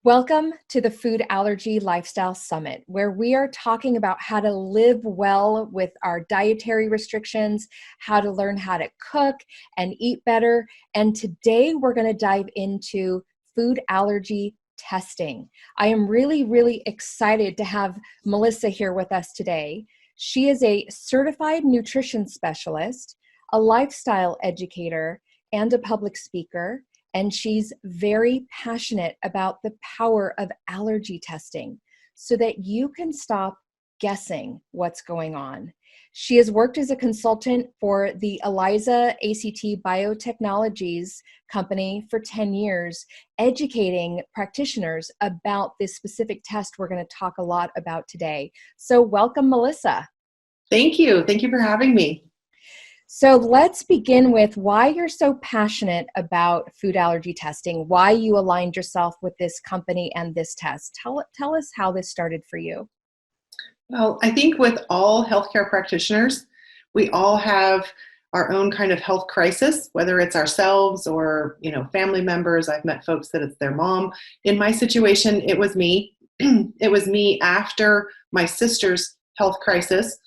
Welcome to the Food Allergy Lifestyle Summit, where we are talking about how to live well with our dietary restrictions, how to learn how to cook and eat better. And today we're going to dive into food allergy testing. I am really excited to have Melissa here with us today. She is a certified nutrition specialist, a lifestyle educator, and a public speaker. And she's very passionate about the power of allergy testing so that you can stop guessing what's going on. She has worked as a consultant for the ELIZA ACT Biotechnologies company for 10 years, educating practitioners about this specific test we're going to talk a lot about today. So welcome, Melissa. Thank you. Thank you for having me. So let's begin with why you're so passionate about food allergy testing, why you aligned yourself with this company and this test. Tell us how this started for you. Well, I think with all healthcare practitioners, we all have our own kind of health crisis, whether it's ourselves or, family members. I've met folks that it's their mom. In my situation, it was me. It was me after my sister's health crisis.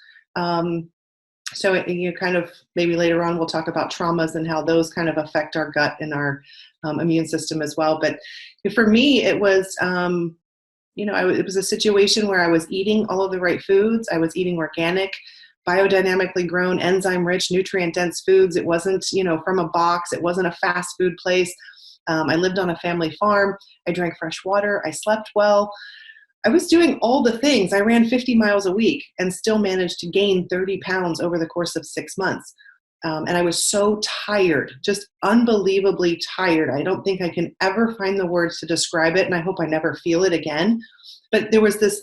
So you kind of, maybe later on we'll talk about traumas and how those kind of affect our gut and our immune system as well. But for me, it was, it was a situation where I was eating all of the right foods. I was eating organic, biodynamically grown, enzyme-rich, nutrient-dense foods. It wasn't, from a box. It wasn't a fast food place. I lived on a family farm. I drank fresh water. I slept well. I was doing all the things. I ran 50 miles a week and still managed to gain 30 pounds over the course of 6 months. And I was so tired, just unbelievably tired. I don't think I can ever find the words to describe it, and I hope I never feel it again. But there was this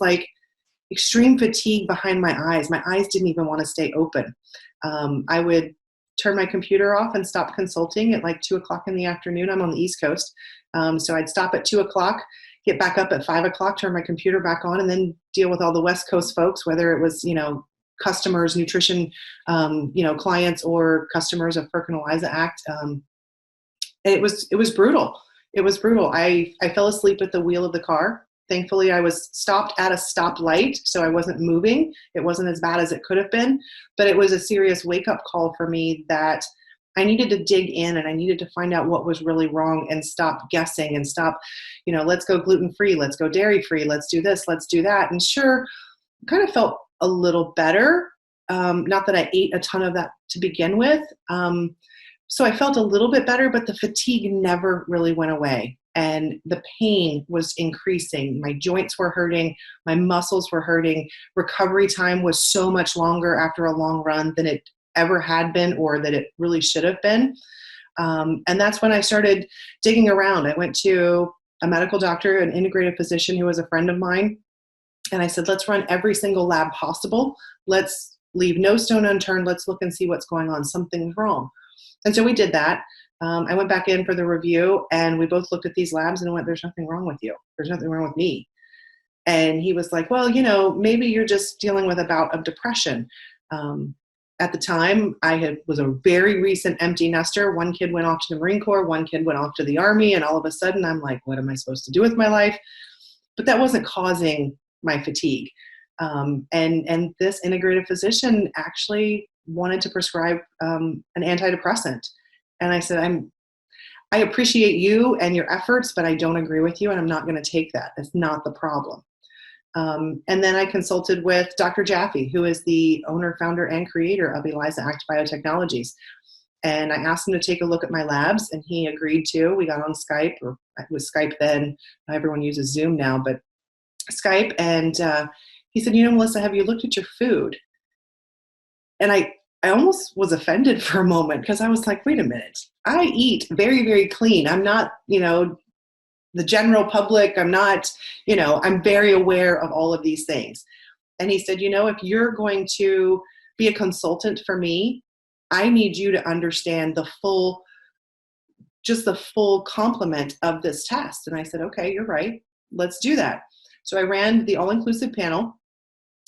extreme fatigue behind my eyes. My eyes didn't even want to stay open. I would turn my computer off and stop consulting at 2 o'clock in the afternoon. I'm on the East Coast. So I'd stop at 2 o'clock, get back up at 5 o'clock, turn my computer back on, and then deal with all the West Coast folks, whether it was, customers, nutrition, clients, or customers of FERC and ELIZA Act. It was brutal. It was brutal. I fell asleep at the wheel of the car. Thankfully, I was stopped at a stoplight, so I wasn't moving. It wasn't as bad as it could have been, but it was a serious wake-up call for me that I needed to dig in and I needed to find out what was really wrong and stop guessing and stop, let's go gluten-free, let's go dairy-free, let's do this, let's do that. And sure, kind of felt a little better. Not that I ate a ton of that to begin with. So I felt a little bit better, but the fatigue never really went away. And the pain was increasing. My joints were hurting. My muscles were hurting. Recovery time was so much longer after a long run than it ever had been or that it really should have been. And that's when I started digging around. I went to a medical doctor, an integrative physician who was a friend of mine. And I said, let's run every single lab possible. Let's leave no stone unturned. Let's look and see what's going on. Something's wrong. And so we did that. I went back in for the review and we both looked at these labs and went, there's nothing wrong with you. There's nothing wrong with me. And he was like, well, maybe you're just dealing with a bout of depression. At the time, was a very recent empty nester. One kid went off to the Marine Corps, one kid went off to the Army, and all of a sudden I'm like, what am I supposed to do with my life? But that wasn't causing my fatigue. And this integrative physician actually wanted to prescribe an antidepressant. And I said, I appreciate you and your efforts, but I don't agree with you, and I'm not going to take that. That's not the problem. And then I consulted with Dr. Jaffe, who is the owner, founder, and creator of ELIZA Act Biotechnologies. And I asked him to take a look at my labs, and he agreed to. We got on Skype, or it was Skype then. Everyone uses Zoom now, but Skype. And he said, Melissa, have you looked at your food? And I almost was offended for a moment because I was like, wait a minute. I eat very, very clean. I'm not, the general public. I'm not, I'm very aware of all of these things. And he said, if you're going to be a consultant for me, I need you to understand the full complement of this test. And I said, okay, you're right. Let's do that. So I ran the all-inclusive panel.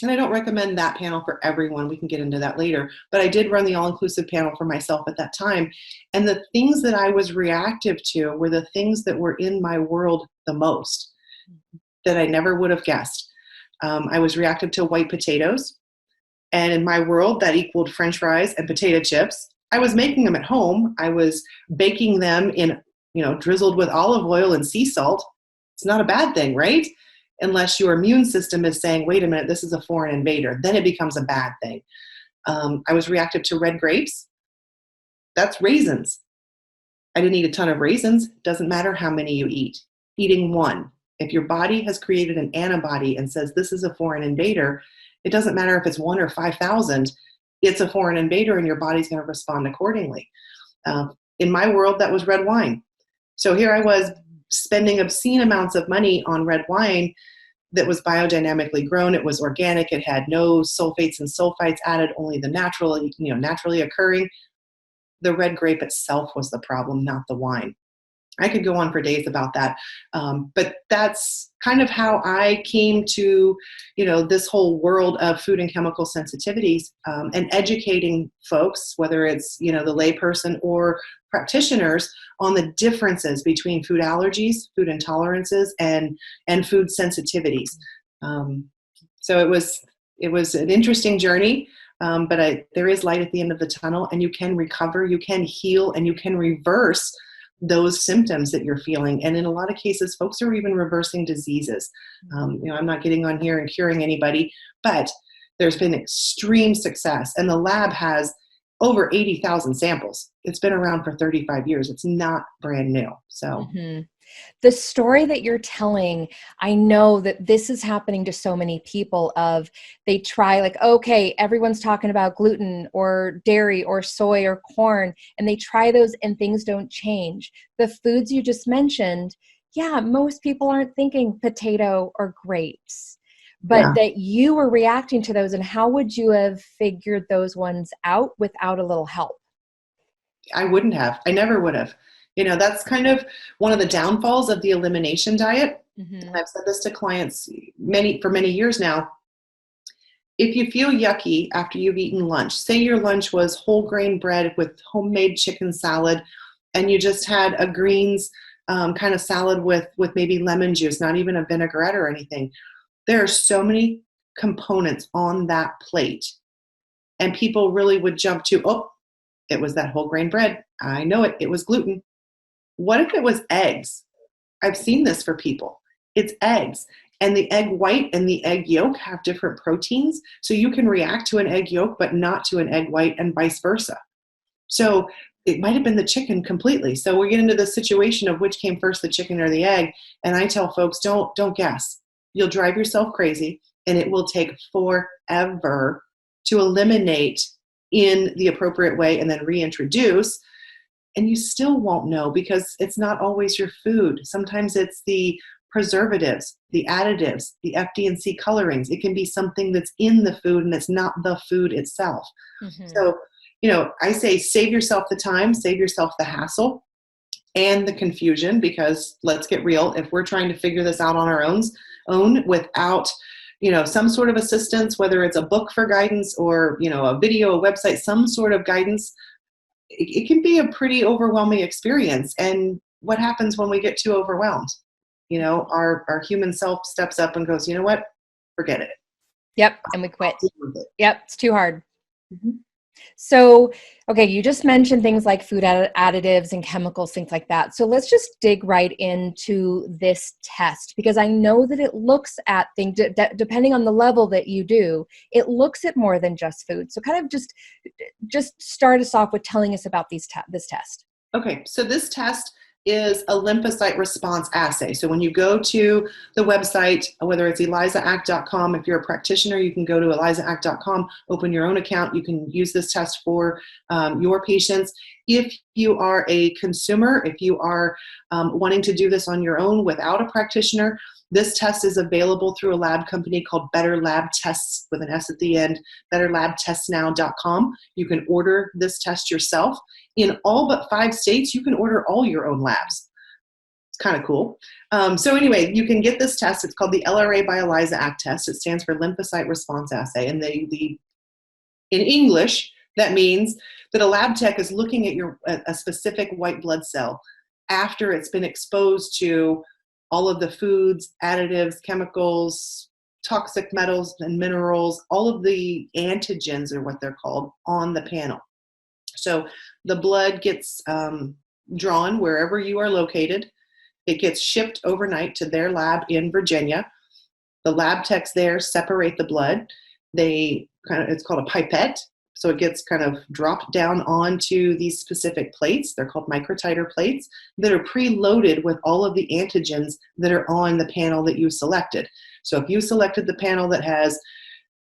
And I don't recommend that panel for everyone. We can get into that later. But I did run the all-inclusive panel for myself at that time. And the things that I was reactive to were the things that were in my world the most. that I never would have guessed. I was reactive to white potatoes. And in my world, that equaled French fries and potato chips. I was making them at home. I was baking them in, drizzled with olive oil and sea salt. It's not a bad thing, right? Unless your immune system is saying, wait a minute, this is a foreign invader. Then it becomes a bad thing. I was reactive to red grapes. That's raisins. I didn't eat a ton of raisins. Doesn't matter how many you eat. Eating one. If your body has created an antibody and says this is a foreign invader, it doesn't matter if it's 1 or 5,000, it's a foreign invader and your body's going to respond accordingly. In my world, that was red wine. So here I was spending obscene amounts of money on red wine that was biodynamically grown. It was organic. It had no sulfates and sulfites added, only the naturally occurring. The red grape itself was the problem, not the wine. I could go on for days about that. But that's kind of how I came to, this whole world of food and chemical sensitivities, and educating folks, whether it's, the layperson or practitioners, on the differences between food allergies, food intolerances, and food sensitivities. So it was an interesting journey. But there is light at the end of the tunnel, and you can recover, you can heal, and you can reverse those symptoms that you're feeling. And in a lot of cases, folks are even reversing diseases. I'm not getting on here and curing anybody, but there's been extreme success. And the lab has over 80,000 samples. It's been around for 35 years. It's not brand new. So. Mm-hmm. The story that you're telling, I know that this is happening to so many people of they try okay, everyone's talking about gluten or dairy or soy or corn, and they try those and things don't change. The foods you just mentioned, most people aren't thinking potato or grapes, but that you were reacting to those. And how would you have figured those ones out without a little help? I wouldn't have. I never would have. That's kind of one of the downfalls of the elimination diet. Mm-hmm. And I've said this to clients for many years now. If you feel yucky after you've eaten lunch, say your lunch was whole grain bread with homemade chicken salad, and you just had a greens kind of salad with maybe lemon juice, not even a vinaigrette or anything. There are so many components on that plate. And people really would jump to, oh, it was that whole grain bread. I know it. It was gluten. What if it was eggs? I've seen this for people. It's eggs. And the egg white and the egg yolk have different proteins. So you can react to an egg yolk, but not to an egg white, and vice versa. So it might have been the chicken completely. So we get into the situation of which came first, the chicken or the egg. And I tell folks, don't guess. You'll drive yourself crazy, and it will take forever to eliminate in the appropriate way and then reintroduce. And you still won't know because it's not always your food. Sometimes it's the preservatives, the additives, the FD&C colorings. It can be something that's in the food and it's not the food itself. Mm-hmm. So, I say save yourself the time, save yourself the hassle and the confusion, because let's get real. If we're trying to figure this out on our own without, some sort of assistance, whether it's a book for guidance or, a video, a website, some sort of guidance, it can be a pretty overwhelming experience. And what happens when we get too overwhelmed? Our human self steps up and goes, you know what? Forget it. Yep. And we quit. Yep. It's too hard. Mm-hmm. So, okay, you just mentioned things like food additives and chemicals, things like that. So let's just dig right into this test, because I know that it looks at things, depending on the level that you do, it looks at more than just food. So kind of just start us off with telling us about this test. Okay, so this test is a lymphocyte response assay. So when you go to the website, whether it's ELIZAAct.com, if you're a practitioner, you can go to ELIZAAct.com, open your own account. You can use this test for your patients. If you are a consumer, if you are wanting to do this on your own without a practitioner, this test is available through a lab company called Better Lab Tests with an S at the end, betterlabtestnow.com. You can order this test yourself. In all but 5 states, you can order all your own labs. It's kind of cool. So anyway, you can get this test. It's called the LRA by ELIZA Act test. It stands for Lymphocyte Response Assay. And in English, that means that a lab tech is looking at a specific white blood cell after it's been exposed to all of the foods, additives, chemicals, toxic metals and minerals, all of the antigens are what they're called on the panel. So the blood gets drawn wherever you are located. It gets shipped overnight to their lab in Virginia. The lab techs there separate the blood. It's called a pipette. So it gets kind of dropped down onto these specific plates. They're called microtiter plates that are preloaded with all of the antigens that are on the panel that you selected. So if you selected the panel that has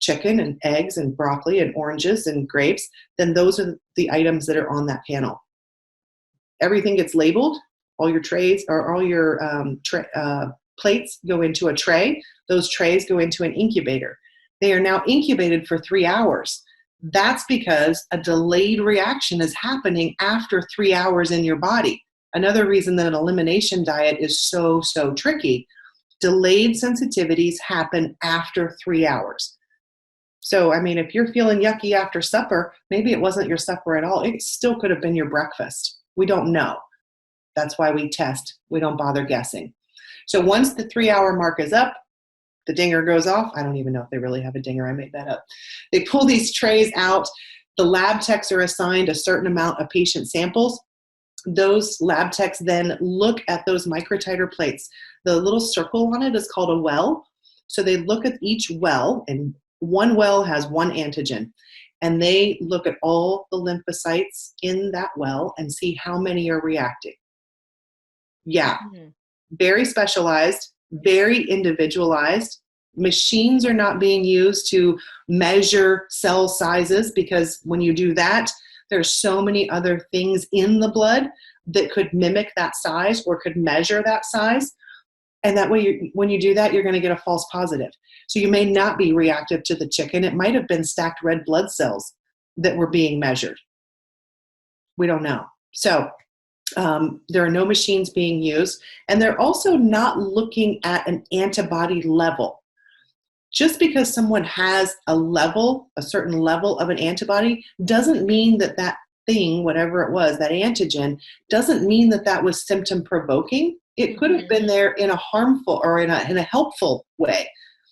chicken and eggs and broccoli and oranges and grapes, then those are the items that are on that panel. Everything gets labeled. All your trays or all your plates go into a tray. Those trays go into an incubator. They are now incubated for 3 hours. That's because a delayed reaction is happening after 3 hours in your body. Another reason that an elimination diet is so tricky. Delayed sensitivities happen after 3 hours. So, I mean, if you're feeling yucky after supper, maybe it wasn't your supper at all. It still could have been your breakfast. We don't know. That's why we test. We don't bother guessing. So once the 3 hour mark is up, the dinger goes off. I don't even know if they really have a dinger. I made that up. They pull these trays out. The lab techs are assigned a certain amount of patient samples. Those lab techs then look at those microtiter plates. The little circle on it is called a well. So they look at each well, and one well has one antigen. And they look at all the lymphocytes in that well and see how many are reacting. Yeah, very specialized, very individualized. Machines are not being used to measure cell sizes, because when you do that, there's so many other things in the blood that could mimic that size or could measure that size. And that way, when you do that, you're going to get a false positive. So you may not be reactive to the chicken. It might have been stacked red blood cells that were being measured. We don't know. So there are no machines being used, and they're also not looking at an antibody level. Just because someone has a certain level of an antibody, doesn't mean that that thing, whatever it was, that antigen, doesn't mean that that was symptom provoking. It could have been there in a harmful or in a helpful way.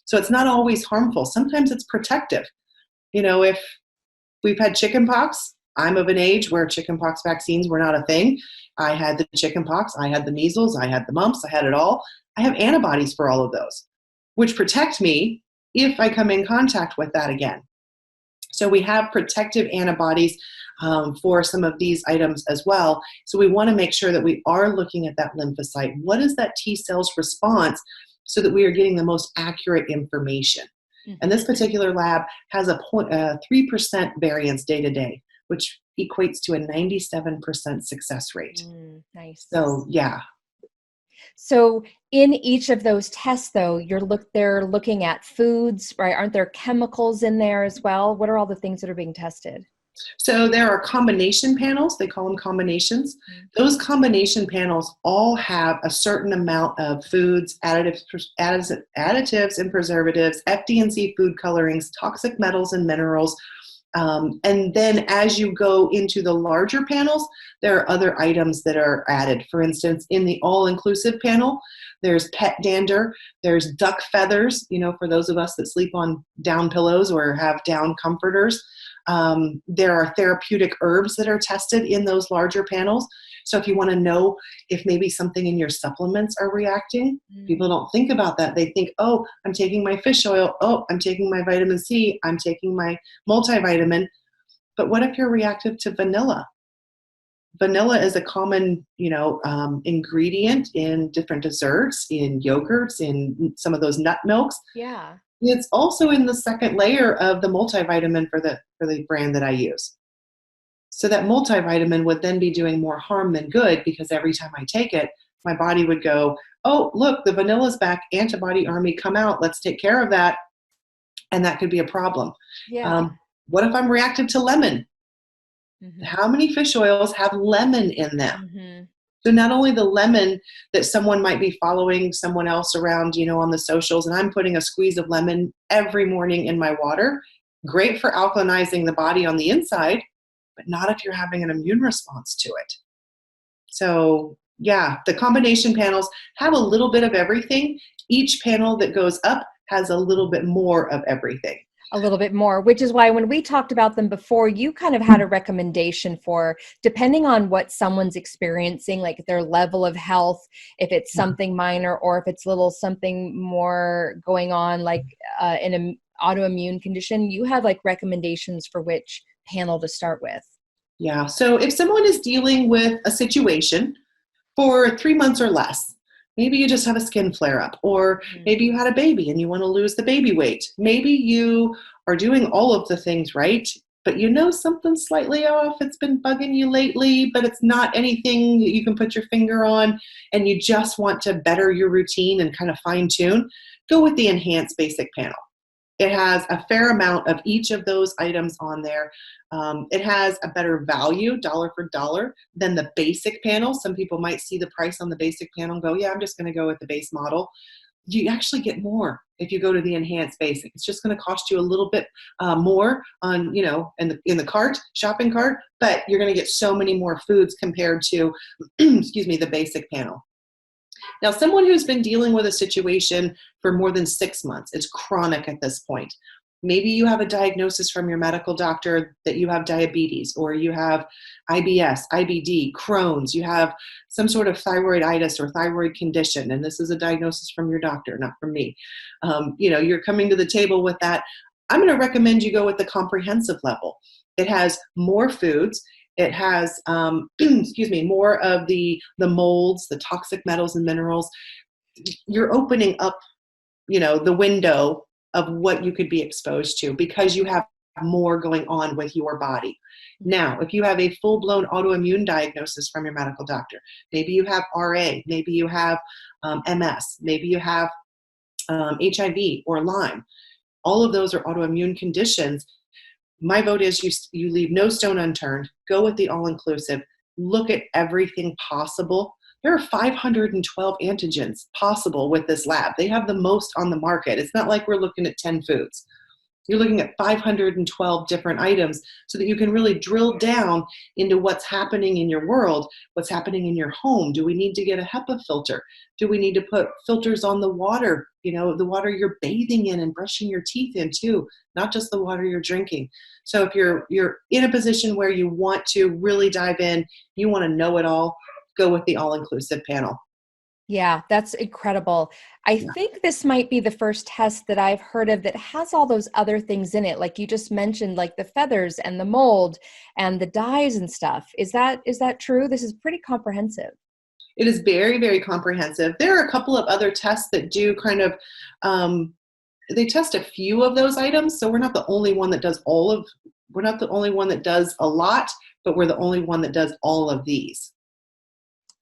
So it's not always harmful. Sometimes it's protective. You know, if we've had chickenpox, I'm of an age where chickenpox vaccines were not a thing. I had the chickenpox, I had the measles, I had the mumps, I had it all. I have antibodies for all of those, which protect me if I come in contact with that again. So we have protective antibodies for some of these items as well. So we want to make sure that we are looking at that lymphocyte. What is that T cell's response, so that we are getting the most accurate information? And this particular lab has a 3% variance day to day, which equates to a 97% success rate. Nice. So, yeah. So in each of those tests, though, they're looking at foods, right? Aren't there chemicals in there as well? What are all the things that are being tested? So there are combination panels. They call them combinations. Those combination panels all have a certain amount of foods, additives and preservatives, FD&C food colorings, toxic metals and minerals. And then as you go into the larger panels, there are other items that are added. For instance, in the all-inclusive panel, there's pet dander, there's duck feathers, you know, for those of us that sleep on down pillows or have down comforters. There are therapeutic herbs that are tested in those larger panels. So if you want to know if maybe something in your supplements are reacting, people don't think about that. They think, oh, I'm taking my fish oil. Oh, I'm taking my vitamin C. I'm taking my multivitamin. But what if you're reactive to vanilla? Vanilla is a common, ingredient in different desserts, in yogurts, in some of those nut milks. Yeah. It's also in the second layer of the multivitamin for the brand that I use. So that multivitamin would then be doing more harm than good, because every time I take it, my body would go, oh, look, the vanilla's back, antibody army, come out, let's take care of that. And that could be a problem. Yeah. What if I'm reactive to lemon? How many fish oils have lemon in them? So not only the lemon that someone might be following someone else around, on the socials, and I'm putting a squeeze of lemon every morning in my water, great for alkalinizing the body on the inside, but not if you're having an immune response to it. So Yeah, the combination panels have a little bit of everything. Each panel that goes up has a little bit more of everything. A little bit more, which is why when we talked about them before, you kind of had a recommendation for, depending on what someone's experiencing, like their level of health, if it's something minor or if it's little something more going on, like in an autoimmune condition, you had like recommendations for which panel to start with. Yeah, so if someone is dealing with a situation for 3 months or less, maybe you just have a skin flare up, or maybe you had a baby and you want to lose the baby weight. Maybe you are doing all of the things right, but you know something's slightly off. It's been bugging you lately, but it's not anything that you can put your finger on, and you just want to better your routine and kind of fine tune. Go with the enhanced basic panel. It has a fair amount of each of those items on there. It has a better value, dollar for dollar, than the basic panel. Some people might see the price on the basic panel and go, yeah, I'm just going to go with the base model. You actually get more if you go to the enhanced basic. It's just going to cost you a little bit more on, in the cart, shopping cart, but you're going to get so many more foods compared to, excuse me, the basic panel. Now, someone who's been dealing with a situation for more than 6 months, it's chronic at this point. Maybe you have a diagnosis from your medical doctor that you have diabetes, or you have IBS, IBD, Crohn's, you have some sort of thyroiditis or thyroid condition, and this is a diagnosis from your doctor, not from me. You're coming to the table with that. I'm going to recommend you go with the comprehensive level. It has more foods. It has, more of the molds, the toxic metals and minerals. You're opening up, the window of what you could be exposed to because you have more going on with your body. Now, if you have a full-blown autoimmune diagnosis from your medical doctor, maybe you have RA, maybe you have MS, maybe you have HIV or Lyme. All of those are autoimmune conditions. My vote is you leave no stone unturned. Go with the all-inclusive. Look at everything possible. There are 512 antigens possible with this lab. They have the most on the market. It's not like we're looking at 10 foods. You're looking at 512 different items so that you can really drill down into what's happening in your world, what's happening in your home. Do we need to get a HEPA filter? Do we need to put filters on the water, the water you're bathing in and brushing your teeth in too, not just the water you're drinking. So if you're in a position where you want to really dive in, you want to know it all, go with the all-inclusive panel. Yeah, that's incredible. I think this might be the first test that I've heard of that has all those other things in it. Like you just mentioned, like the feathers and the mold and the dyes and stuff. Is that true? This is pretty comprehensive. It is very, very comprehensive. There are a couple of other tests that do kind of, they test a few of those items. So we're not the only one that does we're not the only one that does a lot, but we're the only one that does all of these.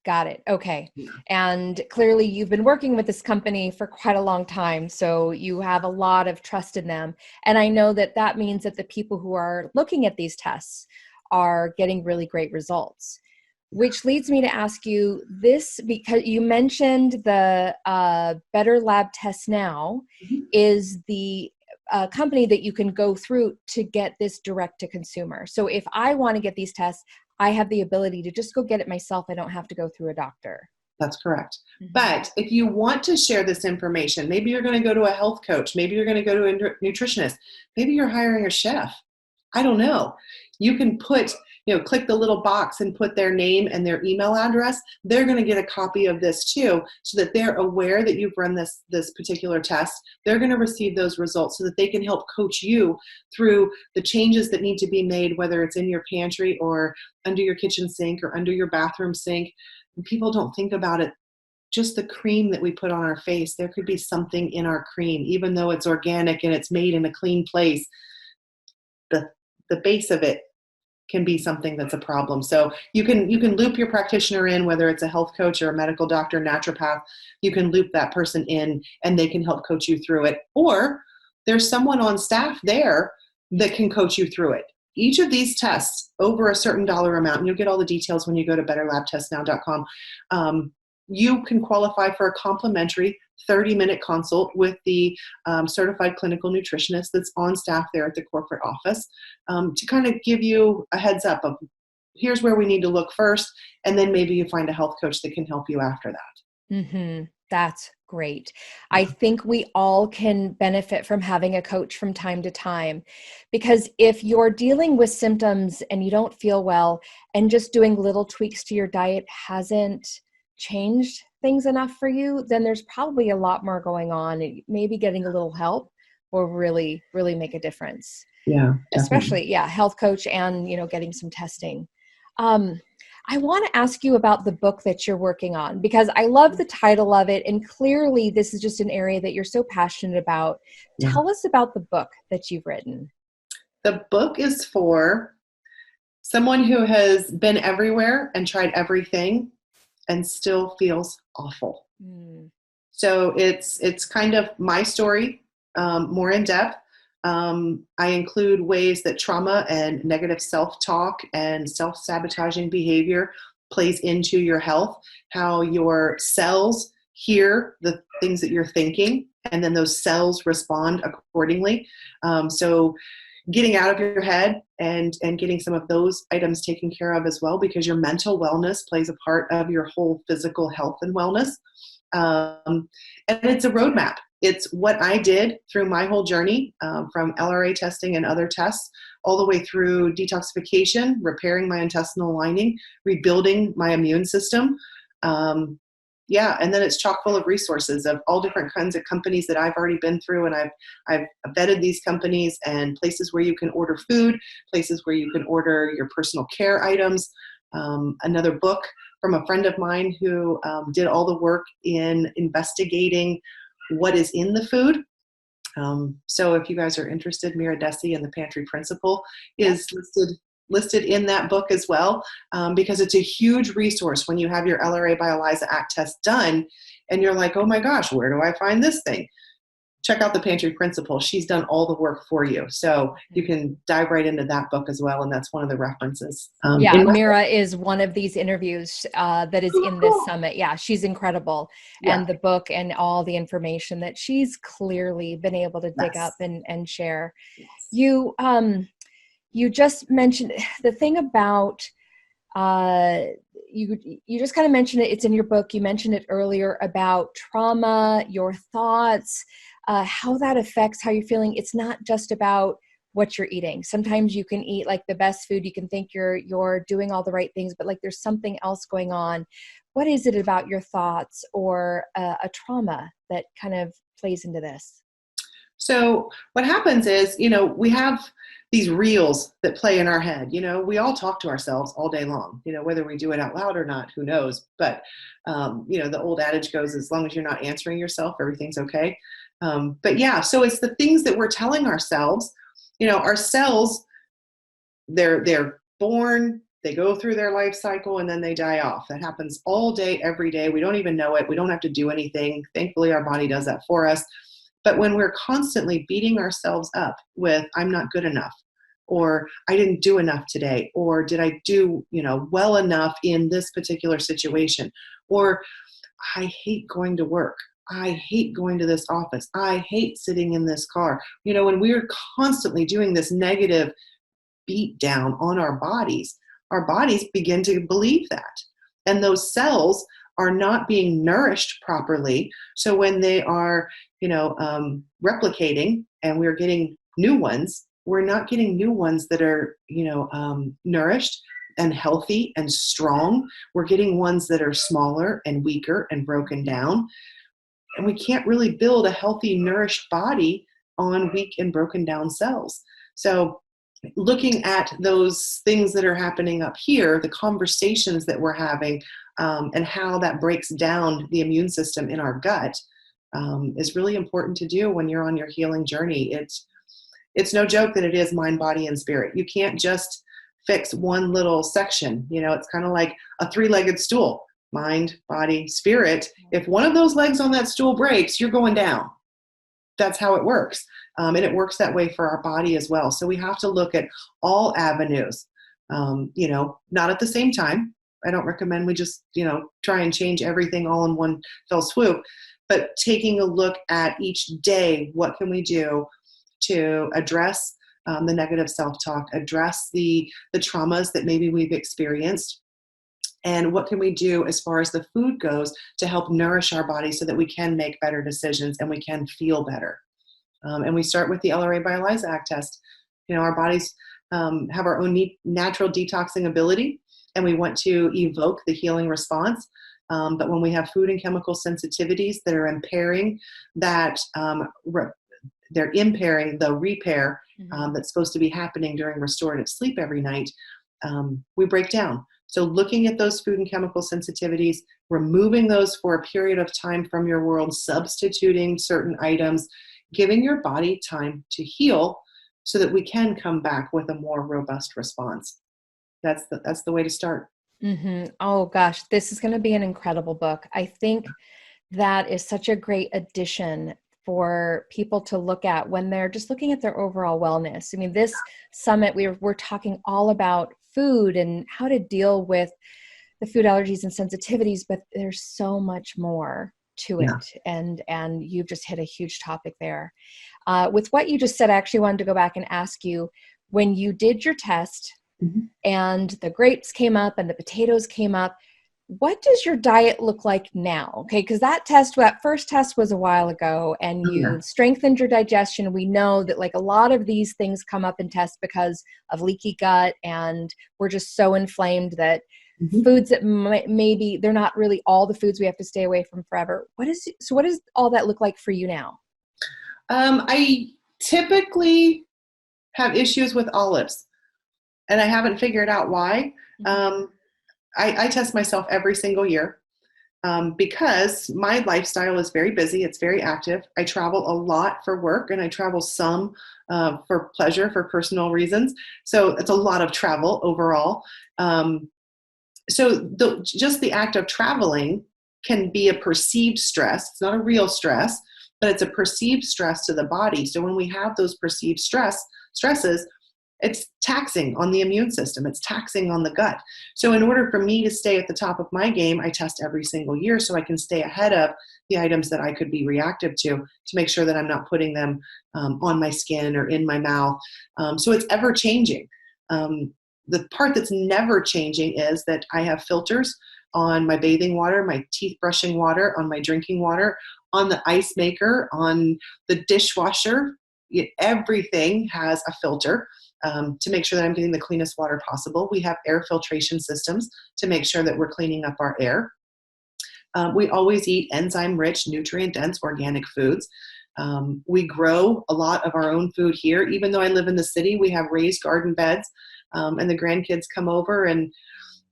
Got it. Okay. And clearly you've been working with this company for quite a long time, so you have a lot of trust in them. And I know that that means that the people who are looking at these tests are getting really great results, which leads me to ask you this, because you mentioned the Better Lab Test Now is the company that you can go through to get this direct to consumer. So if I want to get these tests, I have the ability to just go get it myself. I don't have to go through a doctor. That's correct. But if you want to share this information, maybe you're going to go to a health coach, maybe you're going to go to a nutritionist, maybe you're hiring a chef. I don't know. You can put, click the little box and put their name and their email address. They're going to get a copy of this too, so that they're aware that you've run this particular test. They're going to receive those results so that they can help coach you through the changes that need to be made, whether it's in your pantry or under your kitchen sink or under your bathroom sink. And people don't think about it. Just the cream that we put on our face, there could be something in our cream, even though it's organic and it's made in a clean place. The base of it can be something that's a problem. So you can loop your practitioner in, whether it's a health coach or a medical doctor, naturopath. You can loop that person in and they can help coach you through it. Or there's someone on staff there that can coach you through it. Each of these tests over a certain dollar amount, and you'll get all the details when you go to betterlabtestnow.com, you can qualify for a complimentary 30-minute consult with the certified clinical nutritionist that's on staff there at the corporate office, to kind of give you a heads up of here's where we need to look first. And then maybe you find a health coach that can help you after that. Mm-hmm. That's great. I Yeah. think we all can benefit from having a coach from time to time, because if you're dealing with symptoms and you don't feel well and just doing little tweaks to your diet hasn't changed things enough for you, then there's probably a lot more going on. Maybe getting a little help will really, really make a difference. Yeah, definitely. Especially, yeah, health coach and, getting some testing. Um, I want to ask you about the book that you're working on, because I love the title of it. And clearly this is just an area that you're so passionate about. Yeah. Tell us about the book that you've written. The book is for someone who has been everywhere and tried everything and still feels awful. Mm. So it's kind of my story, more in depth. I include ways that trauma and negative self-talk and self-sabotaging behavior plays into your health, how your cells hear the things that you're thinking, and then those cells respond accordingly. So getting out of your head and getting some of those items taken care of as well, because your mental wellness plays a part of your whole physical health and wellness. And it's a roadmap. It's what I did through my whole journey, from LRA testing and other tests, all the way through detoxification, repairing my intestinal lining, rebuilding my immune system. Yeah, and then it's chock full of resources of all different kinds of companies that I've already been through, and I've vetted these companies, and places where you can order food, places where you can order your personal care items. Another book from a friend of mine who did all the work in investigating what is in the food. So if you guys are interested, Mira Desi and the Pantry Principle is listed in that book as well, because it's a huge resource when you have your LRA by ELIZA ACT test done and you're like, oh my gosh, where do I find this thing? Check out the Pantry Principle. She's done all the work for you. So you can dive right into that book as well. And that's one of the references. Yeah, Mira is one of these interviews that is in this summit. Yeah, she's incredible. Yeah. And the book and all the information that she's clearly been able to dig up and share. Yes. You just mentioned the thing about you just kind of mentioned it. It's in your book. You mentioned it earlier about trauma, your thoughts, how that affects how you're feeling. It's not just about what you're eating. Sometimes you can eat like the best food. You can think you're doing all the right things, but like there's something else going on. What is it about your thoughts or a trauma that kind of plays into this? So what happens is, we have these reels that play in our head. We all talk to ourselves all day long, whether we do it out loud or not, who knows? But, the old adage goes, as long as you're not answering yourself, everything's okay. But yeah, so it's the things that we're telling ourselves. Our cells, they're born, they go through their life cycle, and then they die off. That happens all day, every day. We don't even know it. We don't have to do anything. Thankfully, our body does that for us. But when we're constantly beating ourselves up with, I'm not good enough, or I didn't do enough today, or did I do, well enough in this particular situation, or I hate going to work. I hate going to this office. I hate sitting in this car. When we're constantly doing this negative beat down on our bodies begin to believe that. And those cells are not being nourished properly. So when they are, replicating and we're getting new ones, we're not getting new ones that are, nourished and healthy and strong. We're getting ones that are smaller and weaker and broken down. And we can't really build a healthy, nourished body on weak and broken down cells. So looking at those things that are happening up here, the conversations that we're having, and how that breaks down the immune system in our gut, is really important to do when you're on your healing journey. It's no joke that it is mind, body, and spirit. You can't just fix one little section. It's kind of like a three-legged stool: mind, body, spirit. If one of those legs on that stool breaks, you're going down. That's how it works. And it works that way for our body as well. So we have to look at all avenues, not at the same time. I don't recommend we just, try and change everything all in one fell swoop, but taking a look at each day, what can we do to address the negative self-talk, address the traumas that maybe we've experienced, and what can we do as far as the food goes to help nourish our body so that we can make better decisions and we can feel better. And we start with the LRA by ELIZA test. Our bodies have our own natural detoxing ability, and we want to evoke the healing response. But when we have food and chemical sensitivities that are impairing that, they're impairing the repair that's supposed to be happening during restorative sleep every night, we break down. So looking at those food and chemical sensitivities, removing those for a period of time from your world, substituting certain items, giving your body time to heal so that we can come back with a more robust response. That's the way to start. Oh gosh, this is going to be an incredible book. I think that is such a great addition for people to look at when they're just looking at their overall wellness. I mean, this summit, we're talking all about food and how to deal with the food allergies and sensitivities, but there's so much more to it. And you've just hit a huge topic there. With what you just said, I actually wanted to go back and ask you, when you did your test and the grapes came up and the potatoes came up, what does your diet look like now? Okay, because that first test was a while ago, and you strengthened your digestion. We know that like a lot of these things come up in tests because of leaky gut, and we're just so inflamed that foods that maybe they're not really all the foods we have to stay away from forever. What does all that look like for you now? I typically have issues with olives, and I haven't figured out why. I test myself every single year because my lifestyle is very busy. It's very active. I travel a lot for work, and I travel some for pleasure, for personal reasons. So it's a lot of travel overall. So just the act of traveling can be a perceived stress. It's not a real stress, but it's a perceived stress to the body. So when we have those perceived stresses, it's taxing on the immune system. It's taxing on the gut. So in order for me to stay at the top of my game, I test every single year so I can stay ahead of the items that I could be reactive to make sure that I'm not putting them on my skin or in my mouth. So it's ever changing. The part that's never changing is that I have filters on my bathing water, my teeth brushing water, on my drinking water, on the ice maker, on the dishwasher. Everything has a filter to make sure that I'm getting the cleanest water possible. We have air filtration systems to make sure that we're cleaning up our air. We always eat enzyme-rich, nutrient-dense organic foods. We grow a lot of our own food here. Even though I live in the city, we have raised garden beds, and the grandkids come over and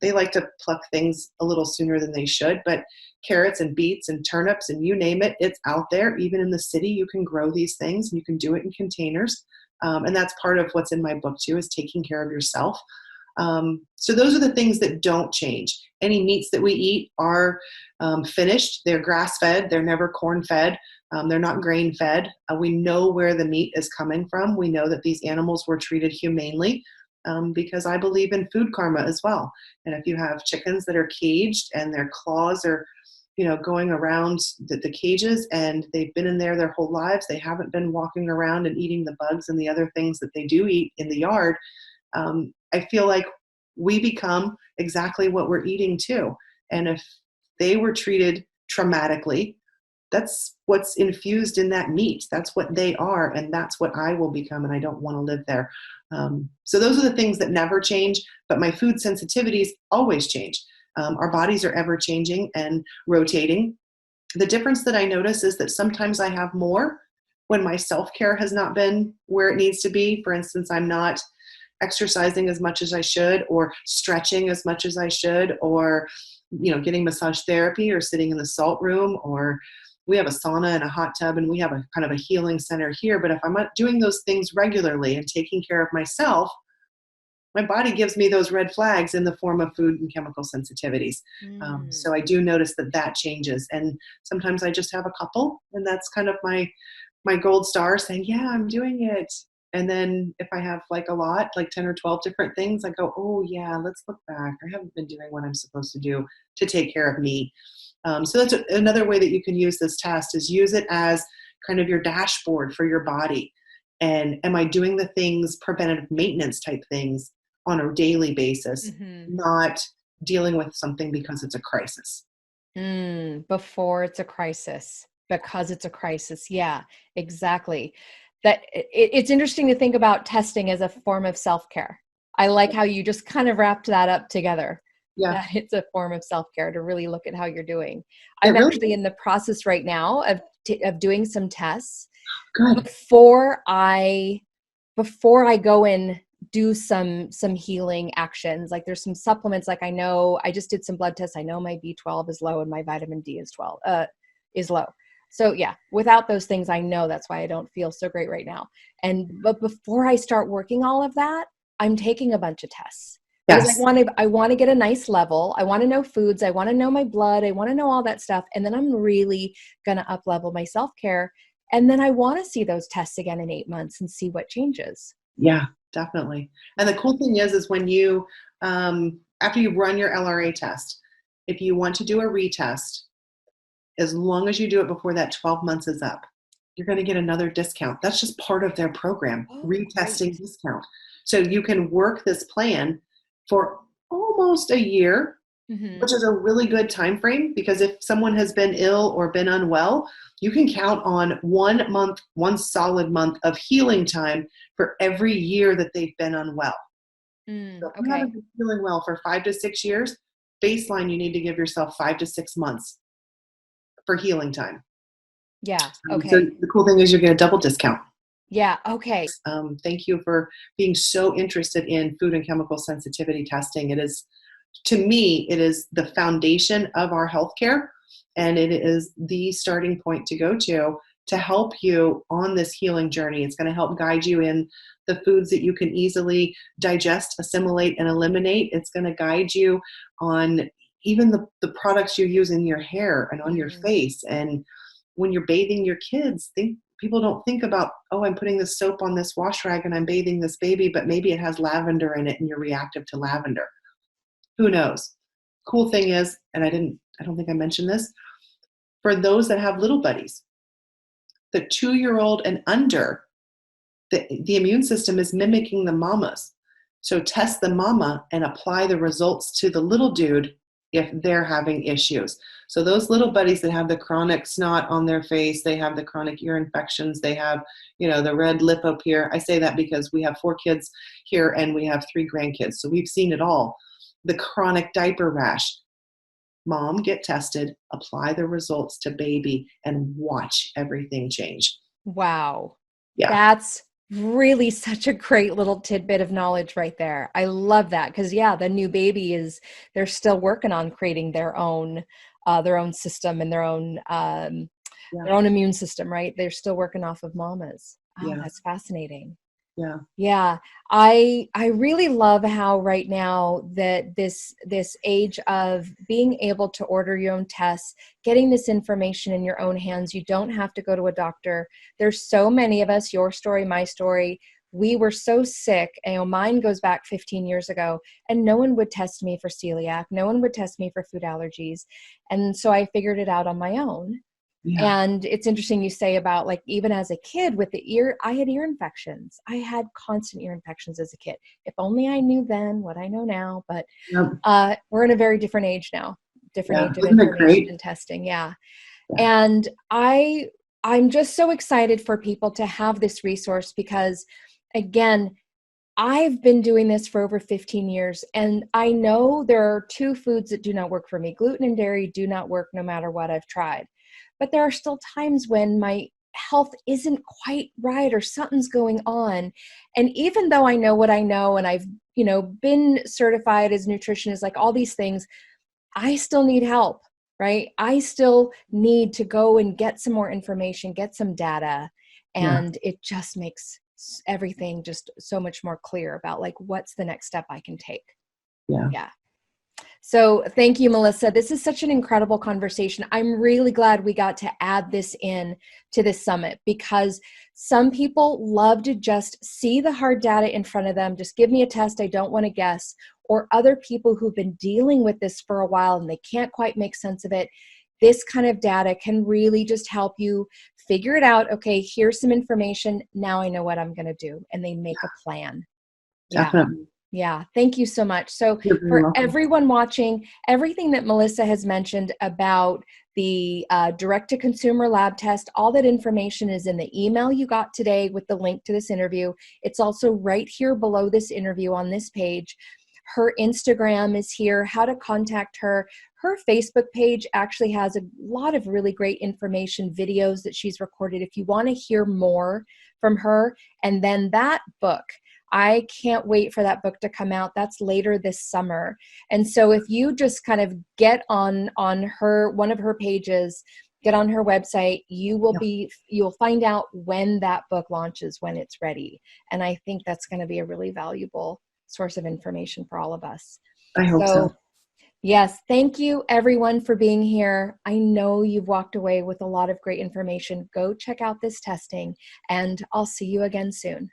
they like to pluck things a little sooner than they should, but carrots and beets and turnips and you name it, it's out there. Even in the city, you can grow these things and you can do it in containers. And that's part of what's in my book too, is taking care of yourself. So those are the things that don't change. Any meats that we eat are finished. They're grass-fed. They're never corn-fed. They're not grain-fed. We know where the meat is coming from. We know that these animals were treated humanely. Because I believe in food karma as well. And if you have chickens that are caged and their claws are, going around the cages and they've been in there their whole lives, they haven't been walking around and eating the bugs and the other things that they do eat in the yard, I feel like we become exactly what we're eating too. And if they were treated traumatically, that's what's infused in that meat. That's what they are, and that's what I will become, and I don't want to live there. So those are the things that never change, but my food sensitivities always change. Our bodies are ever changing and rotating. The difference that I notice is that sometimes I have more when my self-care has not been where it needs to be. For instance, I'm not exercising as much as I should, or stretching as much as I should, or getting massage therapy, or sitting in the salt room, or we have a sauna and a hot tub, and we have a kind of a healing center here. But if I'm not doing those things regularly and taking care of myself, my body gives me those red flags in the form of food and chemical sensitivities. So I do notice that changes. And sometimes I just have a couple, and that's kind of my gold star, saying, yeah, I'm doing it. And then if I have like a lot, like 10 or 12 different things, I go, oh yeah, let's look back. I haven't been doing what I'm supposed to do to take care of me. So that's another way that you can use this test, is use it as kind of your dashboard for your body. And am I doing the things, preventative maintenance type things on a daily basis, Mm-hmm. not dealing with something because it's a crisis? Before it's a crisis, because it's a crisis. Yeah, exactly. It's interesting to think about testing as a form of self-care. I like how you just kind of wrapped that up together. Yeah, That it's a form of self-care to really look at how you're doing. it I'm really actually in the process right now of doing some tests good. before I go in do some healing actions. Like there's some supplements, like I know I just did some blood tests. I know my B12 is low and my vitamin D is low. So yeah, without those things, I know that's why I don't feel so great right now. But before I start working all of that, I'm taking a bunch of tests because Yes. I want to get a nice level. I want to know foods. I want to know my blood. I want to know all that stuff. And then I'm really going to up level my self-care. And then I want to see those tests again in 8 months and see what changes. Yeah, definitely. And the cool thing is when you, after you run your LRA test, if you want to do a retest, as long as you do it before that 12 months is up, you're going to get another discount. That's just part of their program, Oh, retesting great. discount. So you can work this plan for almost a year, Mm-hmm. which is a really good time frame, because if someone has been ill or been unwell, you can count on 1 month, one solid month of healing time for every year that they've been unwell. So if you haven't Okay. been feeling well for 5 to 6 years, baseline, you need to give yourself 5 to 6 months for healing time. Yeah. So Okay. the cool thing is you get a double discount. Yeah. Okay. Thank you for being so interested in food and chemical sensitivity testing. It is, to me, it is the foundation of our healthcare, and it is the starting point to go to help you on this healing journey. It's going to help guide you in the foods that you can easily digest, assimilate, and eliminate. It's going to guide you on even the products you use in your hair and on your Mm, face. And when you're bathing your kids, people don't think about, oh, I'm putting this soap on this wash rag and I'm bathing this baby, but maybe it has lavender in it and you're reactive to lavender. Who knows? Cool thing is, and I don't think I mentioned this, for those that have little buddies, the 2-year-old and under, the immune system is mimicking the mama's. So test the mama and apply the results to the little dude if they're having issues. So those little buddies that have the chronic snot on their face, they have the chronic ear infections, they have, the red lip up here. I say that because we have 4 kids here and we have 3 grandkids. So we've seen it all. The chronic diaper rash. Mom, get tested, apply the results to baby, and watch everything change. wow. Yeah. That's really such a great little tidbit of knowledge right there. I love that because yeah, the new baby they're still working on creating their own system and Yeah. their own immune system, right? They're still working off of mama's. Oh, Yeah. that's fascinating. Yeah. Yeah, I really love how right now that this age of being able to order your own tests, getting this information in your own hands, you don't have to go to a doctor. There's so many of us, your story, my story. We were so sick, mine goes back 15 years ago, and no one would test me for celiac, no one would test me for food allergies. And so I figured it out on my own. Yeah. And it's interesting you say about like, even as a kid with I had ear infections. I had constant ear infections as a kid. If only I knew then what I know now, but Yep. we're in a very different age now, different Yeah. age of Isn't it information great? and testing. Yeah. Yeah. And I'm just so excited for people to have this resource because again, I've been doing this for over 15 years and I know there are 2 foods that do not work for me. Gluten and dairy do not work no matter what I've tried. But there are still times when my health isn't quite right or something's going on. And even though I know what I know and I've, been certified as a nutritionist, like all these things, I still need help, right? I still need to go and get some more information, get some data, Yeah. and it just makes everything just so much more clear about like what's the next step I can take. Yeah. Yeah. So thank you, Melissa. This is such an incredible conversation. I'm really glad we got to add this in to this summit because some people love to just see the hard data in front of them. Just give me a test. I don't want to guess. Or other people who've been dealing with this for a while and they can't quite make sense of it. this kind of data can really just help you figure it out. Okay, here's some information. Now I know what I'm going to do. And they make a plan. Yeah. Definitely. Yeah. Thank you so much. So You're very for welcome. everyone watching, everything that Melissa has mentioned about the direct-to-consumer lab test, all that information is in the email you got today with the link to this interview. It's also right here below this interview on this page. Her Instagram is here, how to contact her. Her Facebook page actually has a lot of really great information, videos that she's recorded if you want to hear more from her. And then that book, I can't wait for that book to come out. That's later this summer. And so if you just kind of get on her, one of her pages, get on her website, you'll find out when that book launches, when it's ready. And I think that's going to be a really valuable source of information for all of us. I hope so. Yes, thank you everyone for being here. I know you've walked away with a lot of great information. Go check out this testing, and I'll see you again soon.